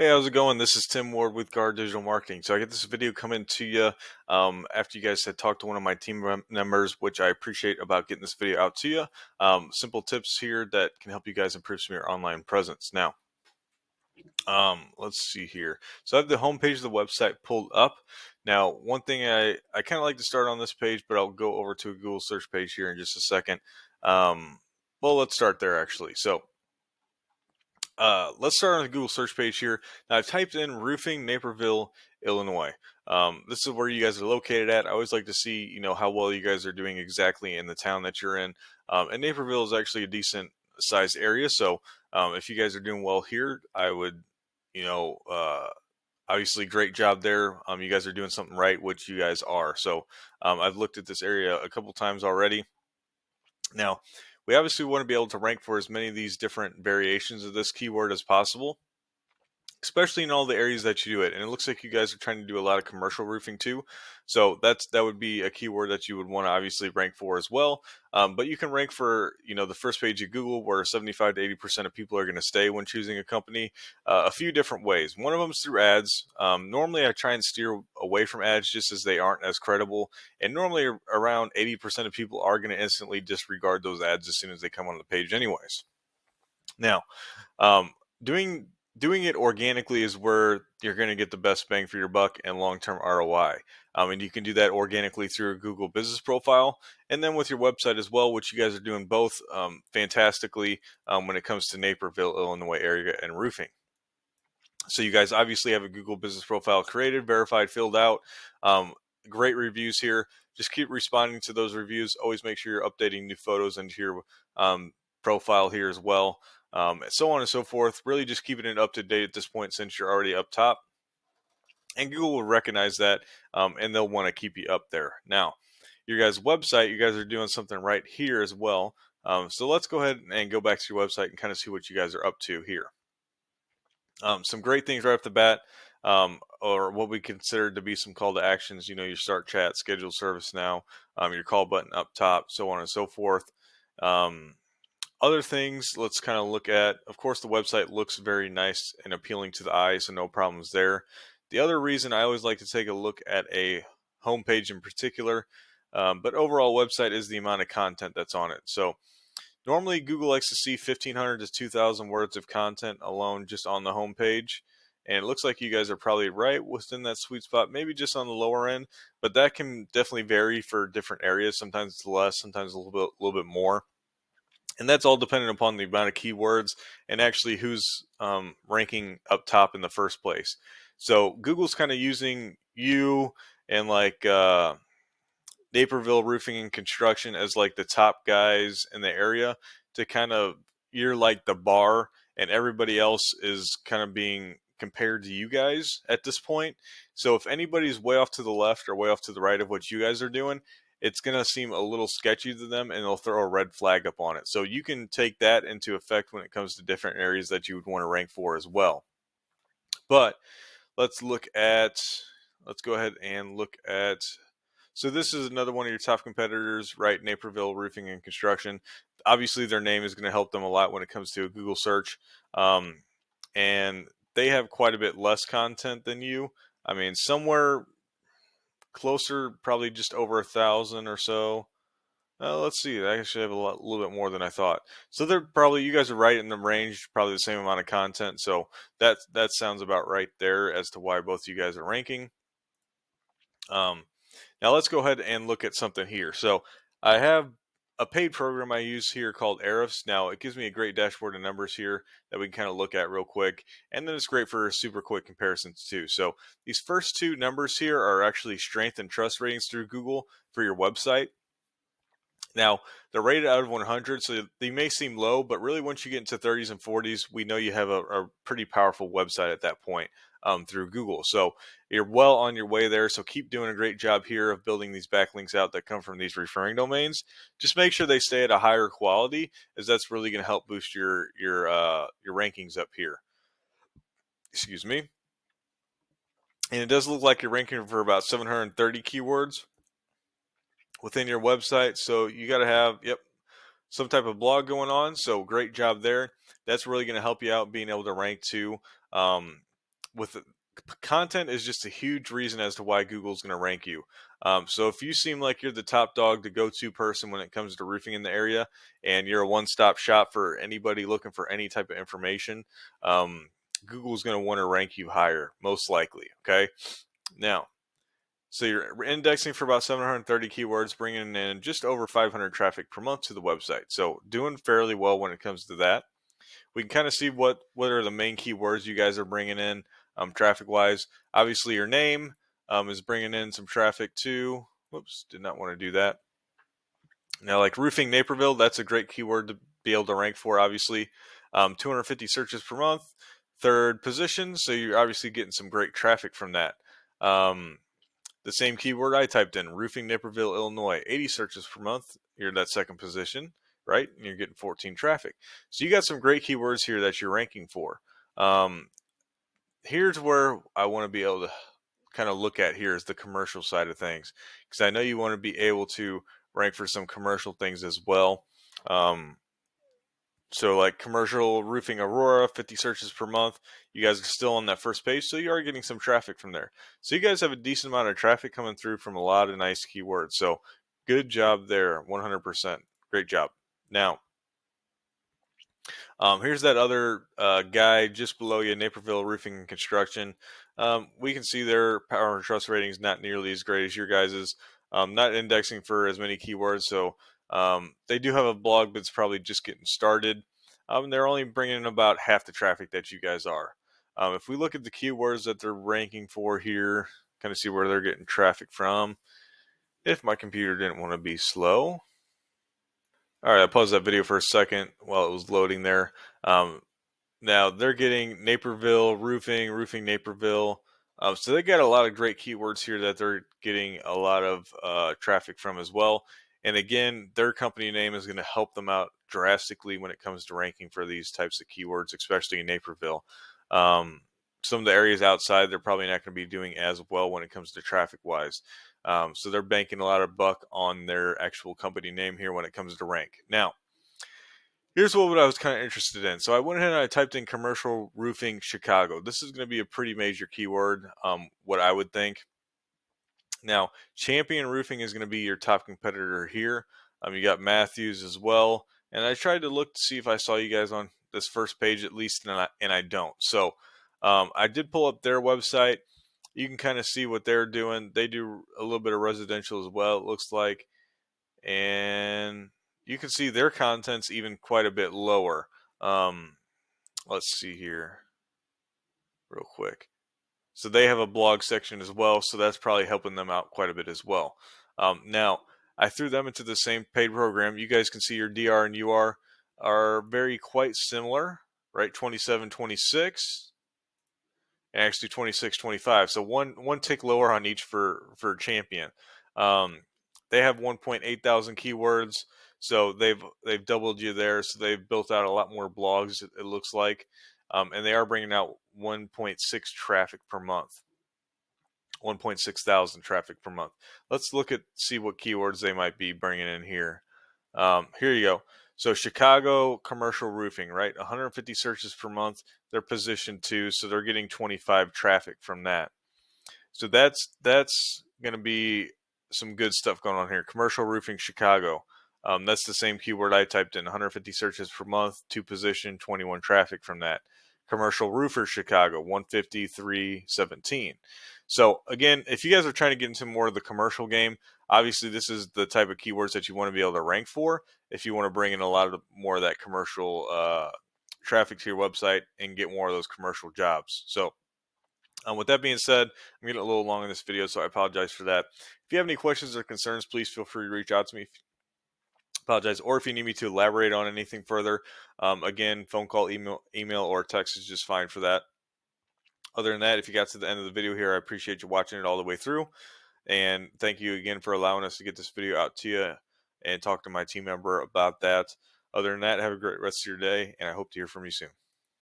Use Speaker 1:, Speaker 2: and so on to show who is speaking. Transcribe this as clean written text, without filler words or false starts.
Speaker 1: Hey, how's it going? This is Tim Ward with Guard Digital Marketing. So I get this video coming to you after you guys had talked to one of my team members, which I appreciate about getting this video out to you. Simple tips here that can help you guys improve some of your online presence. Now, let's see here. So I have the homepage of the website pulled up. Now, one thing I kind of like to start on this page, but I'll go over to a Google search page here in just a second. Well, let's start there actually. So let's start on the Google search page here. Now I've typed in roofing Naperville, Illinois. This is where you guys are located at. I always like to see, how well you guys are doing exactly in the town that you're in. And Naperville is actually a decent sized area. So if you guys are doing well here, I would, you know, uh, obviously great job there. You guys are doing something right, which you guys are. So I've looked at this area a couple times already. Now, we obviously want to be able to rank for as many of these different variations of this keyword as possible, especially in all the areas that you do it. And it looks like you guys are trying to do a lot of commercial roofing too. So that would be a keyword that you would want to obviously rank for as well. But you can rank for, the first page of Google where 75 to 80% of people are going to stay when choosing a company a few different ways. One of them is through ads. Normally I try and steer away from ads just as they aren't as credible. And normally around 80% of people are going to instantly disregard those ads as soon as they come on the page anyways. Now, um, doing it organically is where you're going to get the best bang for your buck and long-term ROI. And you can do that organically through a Google business profile and then with your website as well, which you guys are doing both fantastically when it comes to Naperville, Illinois area and roofing. So you guys obviously have a Google business profile created, verified, filled out. Great reviews here. Just keep responding to those reviews. Always make sure you're updating new photos into your profile here as well. And so on and so forth. Really just keeping it up to date at this point since you're already up top. And Google will recognize that and they'll want to keep you up there. Now, your guys' website, you guys are doing something right here as well. So let's go ahead and go back to your website and kind of see what you guys are up to here. Some great things right off the bat, or what we consider to be some call to actions. Your start chat, schedule service now, your call button up top, so on and so forth. Other things, let's kind of look at. Of course, the website looks very nice and appealing to the eye, so no problems there. The other reason I always like to take a look at a homepage in particular, but overall website is the amount of content that's on it. So normally, Google likes to see 1,500 to 2,000 words of content alone just on the home page. And it looks like you guys are probably right within that sweet spot, maybe just on the lower end, but that can definitely vary for different areas. Sometimes it's less, sometimes a little bit more. And that's all dependent upon the amount of keywords and actually who's ranking up top in the first place. So Google's kind of using you and like Naperville Roofing and Construction as like the top guys in the area to kind of, you're like the bar and everybody else is kind of being compared to you guys at this point. So if anybody's way off to the left or way off to the right of what you guys are doing, it's going to seem a little sketchy to them and they'll throw a red flag up on it. So you can take that into effect when it comes to different areas that you would want to rank for as well. But let's go ahead and look at, so this is another one of your top competitors, right? Naperville Roofing and Construction. Obviously, their name is going to help them a lot when it comes to a Google search. And they have quite a bit less content than you. I mean, somewhere closer, probably just over 1,000 or so. Let's see. I actually have little bit more than I thought. So they're probably, you guys are right in the range, probably the same amount of content. So that sounds about right there as to why both you guys are ranking. Now let's go ahead and look at something here. So I have a paid program I use here called Ahrefs. Now it gives me a great dashboard of numbers here that we can kind of look at real quick. And then it's great for super quick comparisons too. So these first two numbers here are actually strength and trust ratings through Google for your website. Now, they're rated out of 100, so they may seem low, but really once you get into 30s and 40s, we know you have a pretty powerful website at that point through Google. So you're well on your way there, so keep doing a great job here of building these backlinks out that come from these referring domains. Just make sure they stay at a higher quality, as that's really going to help boost your rankings up here. Excuse me. And it does look like you're ranking for about 730 keywords within your website. So you got to have, some type of blog going on. So great job there. That's really going to help you out being able to rank too. with content is just a huge reason as to why Google's going to rank you. So if you seem like you're the top dog, the go-to person when it comes to roofing in the area, and you're a one-stop shop for anybody looking for any type of information, Google's going to want to rank you higher, most likely. Okay. Now, so you're indexing for about 730 keywords, bringing in just over 500 traffic per month to the website. So doing fairly well when it comes to that. We can kind of see what are the main keywords you guys are bringing in traffic wise. Obviously, your name is bringing in some traffic too. Whoops, did not want to do that. Now, like roofing Naperville, that's a great keyword to be able to rank for. Obviously, 250 searches per month, third position. So you're obviously getting some great traffic from that. Um, the same keyword I typed in, roofing Naperville, Illinois, 80 searches per month. You're in that second position, right? And you're getting 14 traffic. So you got some great keywords here that you're ranking for. Um, Here's where I want to be able to kind of look at here is the commercial side of things, because I know you want to be able to rank for some commercial things as well. Um, so like commercial roofing Aurora, 50 searches per month. You guys are still on that first page, so you are getting some traffic from there. So you guys have a decent amount of traffic coming through from a lot of nice keywords. So good job there, 100%. Great job. Now, here's that other guy just below you, Naperville Roofing and Construction. We can see their power and trust rating is not nearly as great as your guys's. Not indexing for as many keywords, so they do have a blog, but it's probably just getting started. They're only bringing in about half the traffic that you guys are. If we look at the keywords that they're ranking for here, kind of see where they're getting traffic from. If my computer didn't want to be slow. All right, I paused that video for a second while it was loading there. Um, Now they're getting Naperville roofing, roofing Naperville. So they got a lot of great keywords here that they're getting a lot of traffic from as well. And again, their company name is going to help them out drastically when it comes to ranking for these types of keywords, especially in Naperville. Um, some of the areas outside, they're probably not going to be doing as well when it comes to traffic wise. So they're banking a lot of buck on their actual company name here when it comes to rank. Now, here's what I was kind of interested in. So I went ahead and I typed in commercial roofing Chicago. This is going to be a pretty major keyword, what I would think. Now, Champion Roofing is going to be your top competitor here. You got Matthews as well. And I tried to look to see if I saw you guys on this first page at least, and I don't. So I did pull up their website. You can kind of see what they're doing. They do a little bit of residential as well, it looks like. And you can see their content's even quite a bit lower. Let's see here real quick. So they have a blog section as well, so that's probably helping them out quite a bit as well. Now, I threw them into the same paid program. You guys can see your DR and UR are very quite similar, right? 27, 26, and actually 26, 25. So one tick lower on each for champion. Um, they have 1.8 thousand keywords, so they've doubled you there. So they've built out a lot more blogs. It looks like, and they are bringing out 1.6 traffic per month. 1.6 thousand traffic per month. Let's look at see what keywords they might be bringing in here. Here you go. So Chicago commercial roofing, right? 150 searches per month. They're positioned 2, so they're getting 25 traffic from that. So that's going to be some good stuff going on here. Commercial roofing Chicago. That's the same keyword I typed in. 150 searches per month, 2 position, 21 traffic from that. Commercial roofer Chicago, 153, 17. So again, if you guys are trying to get into more of the commercial game, obviously this is the type of keywords that you want to be able to rank for if you want to bring in a lot of more of that commercial traffic to your website and get more of those commercial jobs. So with that being said, I'm getting a little long in this video, so I apologize for that. If you have any questions or concerns, please feel free to reach out to me. Apologize, or if you need me to elaborate on anything further, again, phone call, email, or text is just fine for that. Other than that, if you got to the end of the video here, I appreciate you watching it all the way through. And thank you again for allowing us to get this video out to you and talk to my team member about that. Other than that, have a great rest of your day, and I hope to hear from you soon.